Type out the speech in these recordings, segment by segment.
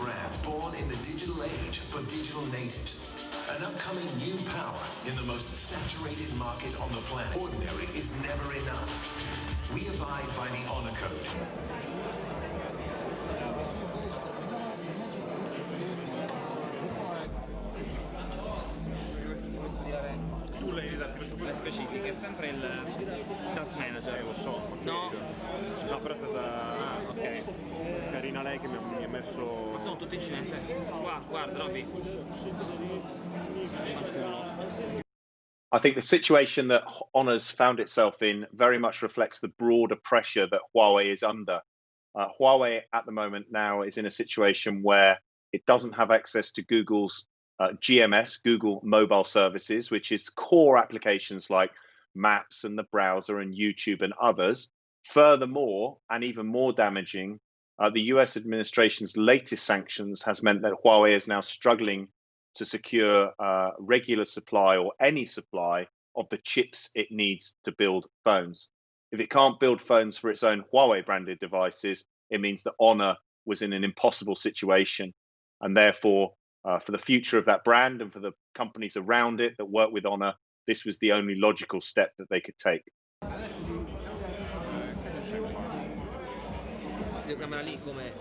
brand born in the digital age for digital natives. An upcoming new power in the most saturated market on the planet. Ordinary is never enough. We abide by the honor code. Le specifiche è sempre il task manager, lo so, no? No, però è stata ok. Carina lei che mi ha messo. Ma sono tutti in cinese. Qua, guarda, Robby. I think the situation that Honor's found itself in very much reflects the broader pressure that Huawei is under. Huawei at the moment now is in a situation where it doesn't have access to Google's GMS, Google Mobile Services, which is core applications like Maps and the browser and YouTube and others. Furthermore, and even more damaging, the US administration's latest sanctions has meant that Huawei is now struggling to secure regular supply or any supply of the chips it needs to build phones. If it can't build phones for its own Huawei branded devices, it means that Honor was in an impossible situation. And therefore, for the future of that brand and for the companies around it that work with Honor, this was the only logical step that they could take. Le camere lì come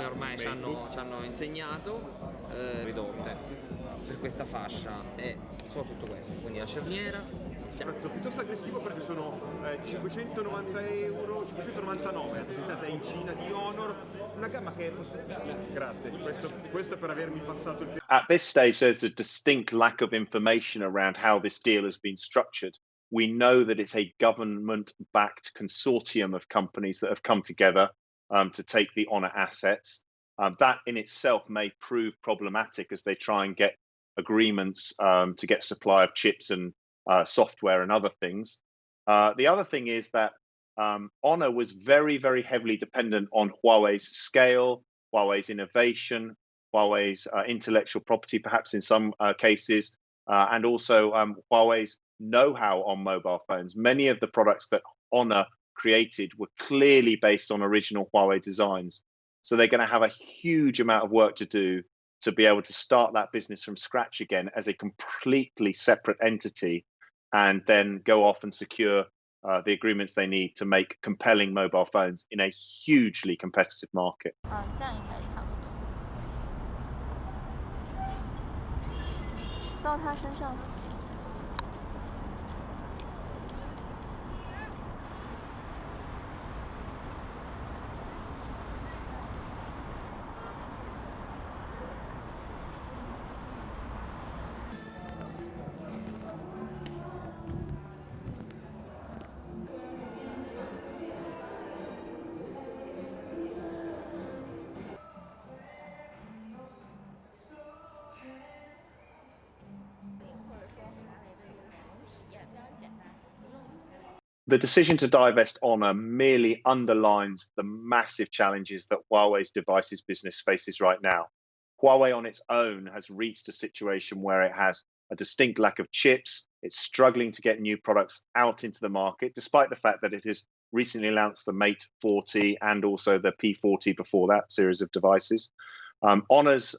ormai ci hanno insegnato, ridotte per questa fascia e soprattutto questo, quindi la cerniera. Prezzo piuttosto aggressivo perché sono 590 euro, 599 aziendata in Cina di Honor, una gamma che grazie, questo per avermi passato il tempo. At this stage, there's a distinct lack of information around how this deal has been structured. We know that it's a government-backed consortium of companies that have come together to take the Honor assets. That in itself may prove problematic as they try and get agreements to get supply of chips and software and other things. The other thing is that Honor was very, very heavily dependent on Huawei's scale, Huawei's innovation, Huawei's intellectual property, perhaps in some cases, and also Huawei's know-how on mobile phones. Many of the products that Honor created were clearly based on original Huawei designs. So they're going to have a huge amount of work to do to be able to start that business from scratch again as a completely separate entity, and then go off and secure the agreements they need to make compelling mobile phones in a hugely competitive market. 这样应该差不多。到他身上。The decision to divest Honor merely underlines the massive challenges that Huawei's devices business faces right now. Huawei on its own has reached a situation where it has a distinct lack of chips. It's struggling to get new products out into the market, despite the fact that it has recently announced the Mate 40 and also the P40 before that series of devices. Honor's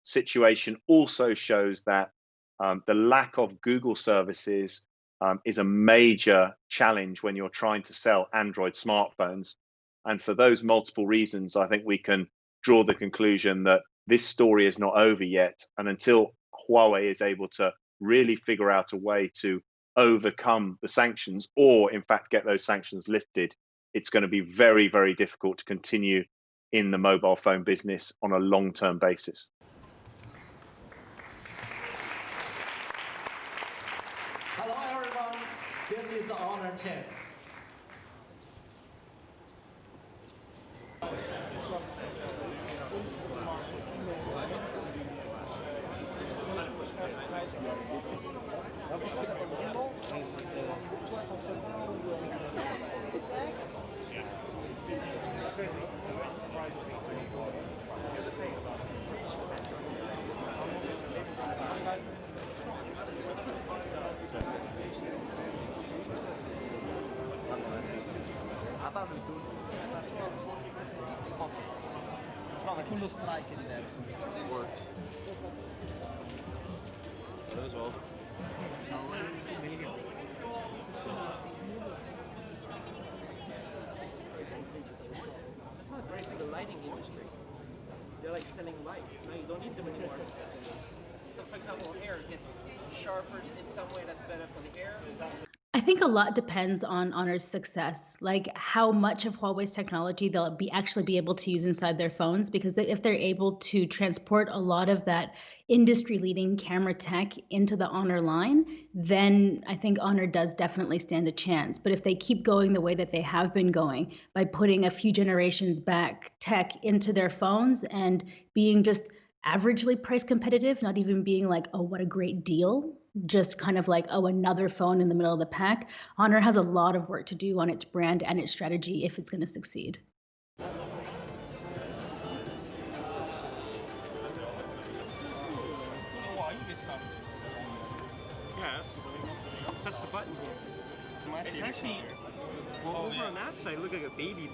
situation also shows that the lack of Google services is a major challenge when you're trying to sell Android smartphones. And for those multiple reasons, I think we can draw the conclusion that this story is not over yet. And until Huawei is able to really figure out a way to overcome the sanctions, or in fact get those sanctions lifted, it's going to be very, very difficult to continue in the mobile phone business on a long-term basis. Hello everyone, this is Honor 10. è con lo spray che è diverso. As well. That's not great for the lighting industry. They're like selling lights. No, you don't need them anymore. So, for example, hair gets sharper in some way that's better for the hair. Is that I think a lot depends on Honor's success, like how much of Huawei's technology they'll actually be able to use inside their phones. Because if they're able to transport a lot of that industry-leading camera tech into the Honor line, then I think Honor does definitely stand a chance. But if they keep going the way that they have been going, by putting a few generations back tech into their phones and being just averagely price competitive, not even being like, oh, what a great deal, just kind of like, oh, another phone in the middle of the pack, Honor has a lot of work to do on its brand and its strategy if it's going to succeed. Yes. Touch the button here. It's actually, well, over on that side, it looked like a baby